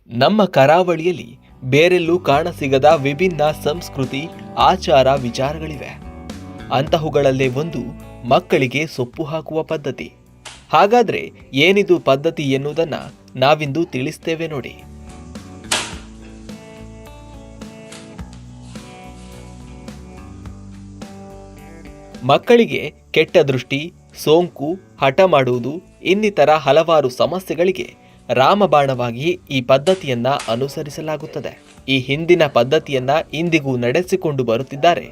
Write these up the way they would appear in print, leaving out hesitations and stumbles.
ನಮ್ಮ ಕರಾವಳಿಯಲ್ಲಿ ಬೇರೆಲ್ಲೂ ಕಾಣಸಿಗದ ವಿಭಿನ್ನ ಸಂಸ್ಕೃತಿ, ಆಚಾರ, ವಿಚಾರಗಳಿವೆ. ಅಂತಹುಗಳಲ್ಲೇ ಒಂದು ಮಕ್ಕಳಿಗೆ ಸೊಪ್ಪು ಹಾಕುವ ಪದ್ಧತಿ. ಹಾಗಾದ್ರೆ ಏನಿದು ಪದ್ಧತಿ ಎನ್ನುವುದನ್ನ ನಾವಿಂದು ತಿಳಿಸ್ತೇವೆ ನೋಡಿ. ಮಕ್ಕಳಿಗೆ ಕೆಟ್ಟ ದೃಷ್ಟಿ, ಸೋಂಕು, ಹಠ ಮಾಡುವುದು ಇನ್ನಿತರ ಹಲವಾರು ಸಮಸ್ಯೆಗಳಿಗೆ ರಾಮಬಾಣವಾಗಿ ಈ ಪದ್ಧತಿಯನ್ನ ಅನುಸರಿಸಲಾಗುತ್ತದೆ. ಈ ಹಿಂದಿನ ಪದ್ಧತಿಯನ್ನ ಇಂದಿಗೂ ನಡೆಸಿಕೊಂಡು ಬರುತ್ತಿದ್ದಾರೆ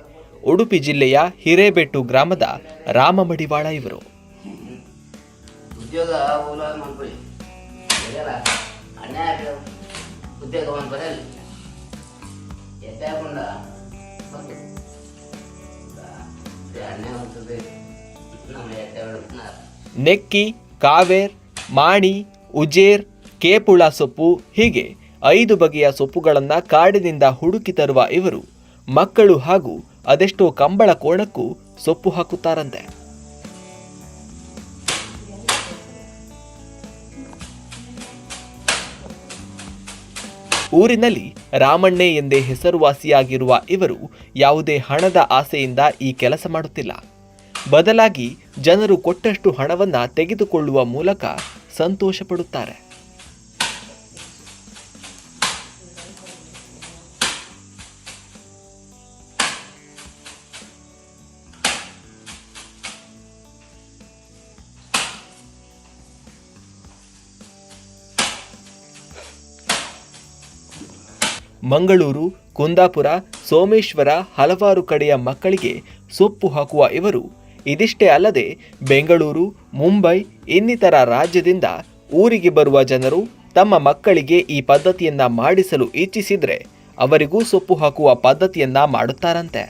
ಉಡುಪಿ ಜಿಲ್ಲೆಯ ಹಿರೇಬೆಟ್ಟು ಗ್ರಾಮದ ರಾಮಮಡಿವಾಳ ಇವರು. ನೆಕ್ಕಿ, ಕಾವೇರ್, ಮಾಣಿ, ಉಜೇರ್, ಕೇಪುಳ ಸೊಪ್ಪು ಹೀಗೆ 5 ಬಗೆಯ ಸೊಪ್ಪುಗಳನ್ನು ಕಾಡಿನಿಂದ ಹುಡುಕಿ ತರುವ ಇವರು ಮಕ್ಕಳು ಹಾಗೂ ಅದೆಷ್ಟೋ ಕಂಬಳ ಕೋಣಕ್ಕೂ ಸೊಪ್ಪು ಹಾಕುತ್ತಾರಂತೆ. ಊರಿನಲ್ಲಿ ರಾಮಣ್ಣೆ ಎಂದೇ ಹೆಸರುವಾಸಿಯಾಗಿರುವ ಇವರು ಯಾವುದೇ ಹಣದ ಆಸೆಯಿಂದ ಈ ಕೆಲಸ ಮಾಡುತ್ತಿಲ್ಲ. ಬದಲಾಗಿ ಜನರು ಕೊಟ್ಟಷ್ಟು ಹಣವನ್ನ ತೆಗೆದುಕೊಳ್ಳುವ ಮೂಲಕ ಸಂತೋಷ ಪಡುತ್ತಾರೆ. ಮಂಗಳೂರು, ಕುಂದಾಪುರ, ಸೋಮೇಶ್ವರ ಹಲವಾರು ಕಡೆಯ ಮಕ್ಕಳಿಗೆ ಸೊಪ್ಪು ಹಾಕುವ ಇವರು ಇದಿಷ್ಟೇ ಅಲ್ಲದೆ ಬೆಂಗಳೂರು, ಮುಂಬೈ ಇನ್ನಿತರ ರಾಜ್ಯದಿಂದ ಊರಿಗೆ ಬರುವ ಜನರು ತಮ್ಮ ಮಕ್ಕಳಿಗೆ ಈ ಪದ್ಧತಿಯನ್ನ ಮಾಡಿಸಲು ಇಚ್ಛಿಸಿದ್ರೆ ಅವರಿಗೂ ಸೊಪ್ಪು ಹಾಕುವ ಪದ್ಧತಿಯನ್ನ ಮಾಡುತ್ತಾರಂತೆ.